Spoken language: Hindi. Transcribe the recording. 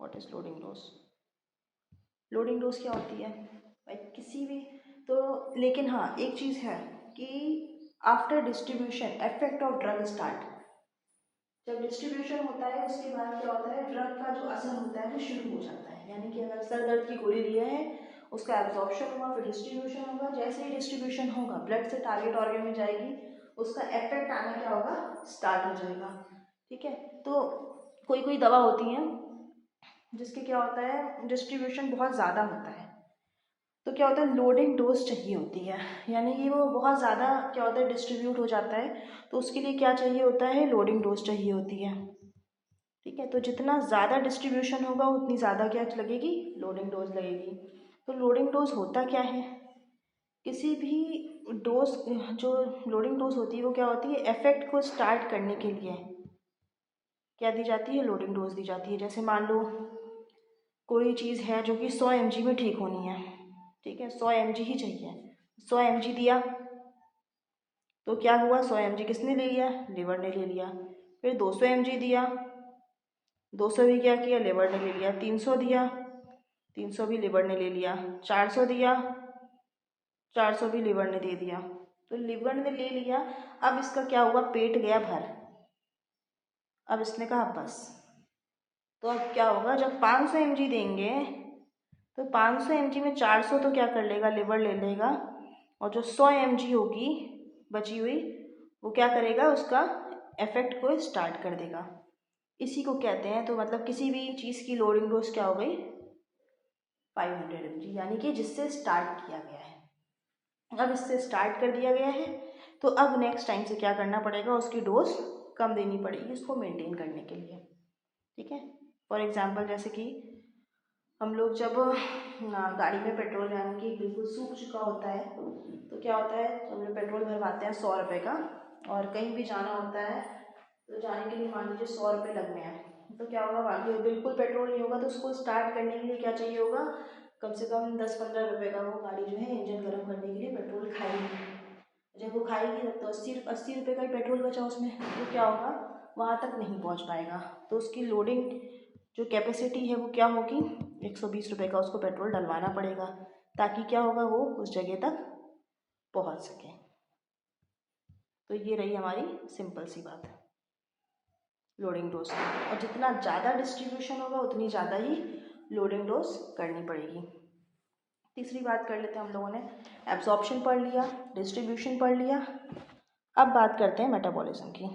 What is loading dose? Loading dose क्या होती है भाई? किसी भी तो, लेकिन हाँ एक चीज़ है कि after distribution effect of drug start. जब डिस्ट्रीब्यूशन होता है उसके बाद क्या होता है, ड्रग का जो असर होता है वो शुरू हो जाता है। यानी कि अगर सर दर्द की गोली लिए है, उसका एब्जॉर्प्शन हुआ, फिर डिस्ट्रीब्यूशन होगा। जैसे ही डिस्ट्रीब्यूशन होगा ब्लड से टारगेट ऑर्गन में जाएगी, उसका इफेक्ट आना क्या होगा, स्टार्ट हो जाएगा। ठीक है, तो कोई कोई दवा होती है जिसके क्या होता है, डिस्ट्रीब्यूशन बहुत ज़्यादा होता है, तो क्या होता है, लोडिंग डोज चाहिए होती है। यानी कि वो बहुत ज़्यादा क्या होता है, डिस्ट्रीब्यूट हो जाता है, तो उसके लिए क्या चाहिए होता है, लोडिंग डोज चाहिए होती है। ठीक है, तो जितना ज़्यादा डिस्ट्रीब्यूशन होगा उतनी ज़्यादा क्या लगेगी, लोडिंग डोज लगेगी। तो लोडिंग डोज होता क्या है, किसी भी डोज, जो लोडिंग डोज होती है वो क्या होती है, इफेक्ट को स्टार्ट करने के लिए क्या दी जाती है, लोडिंग डोज दी जाती है। जैसे मान लो कोई चीज़ है जो कि 100 mg में ठीक होनी है, ठीक है, 100 mg ही चाहिए, 100 mg दिया तो क्या हुआ, 100 mg किसने ले लिया, लिवर ने ले लिया। फिर 200 mg दिया, 200 भी क्या किया, लिवर ने ले लिया। 300 दिया, 300 भी लिवर ने ले लिया। 400 दिया, 400 भी लिवर ने दे दिया। तो लिवर ने ले लिया, अब इसका क्या हुआ, पेट गया भर। अब इसने कहा बस, तो अब क्या होगा, जब 500 mg देंगे तो 500 mg में 400 तो क्या कर लेगा, लिवर ले लेगा, और जो 100 mg होगी बची हुई वो क्या करेगा, उसका इफेक्ट को स्टार्ट कर देगा। इसी को कहते हैं, तो मतलब किसी भी चीज़ की लोडिंग डोज क्या हो गई, 500 mg, यानी कि जिससे स्टार्ट किया गया है। अब इससे स्टार्ट कर दिया गया है, तो अब नेक्स्ट टाइम से क्या करना पड़ेगा, उसकी डोज कम देनी पड़ेगी उसको मेंटेन करने के लिए। ठीक है, फॉर एग्जांपल जैसे कि हम लोग जब गाड़ी में पेट्रोल यानी कि बिल्कुल सूख चुका होता है, तो क्या होता है, हम लोग पेट्रोल भरवाते हैं 100 रुपये का, और कहीं भी जाना होता है तो जाने के लिए मान लीजिए 100 रुपये लगने हैं, तो क्या होगा, बाकी बिल्कुल पेट्रोल नहीं होगा, तो उसको स्टार्ट करने के लिए क्या चाहिए होगा, कम से कम 10-15 रुपये का वो गाड़ी जो है इंजन गर्म करने के लिए पेट्रोल खाएगी। जब वो खाएगी तब तो 80 रुपये का ही पेट्रोल बचा उसमें, तो क्या होगा, वहाँ तक नहीं पहुँच पाएगा। तो उसकी लोडिंग जो कैपेसिटी है वो क्या होगी, 120 रुपये का उसको पेट्रोल डलवाना पड़ेगा, ताकि क्या होगा, वो उस जगह तक पहुँच सके। तो ये रही हमारी सिंपल सी बात लोडिंग डोज की। और जितना ज़्यादा डिस्ट्रीब्यूशन होगा उतनी ज़्यादा ही लोडिंग डोज करनी पड़ेगी। तीसरी बात कर लेते हैं हम लोगों ने, एब्जॉर्प्शन पढ़ लिया, डिस्ट्रीब्यूशन पढ़ लिया। अब बात करते हैं मेटाबॉलिज्म की।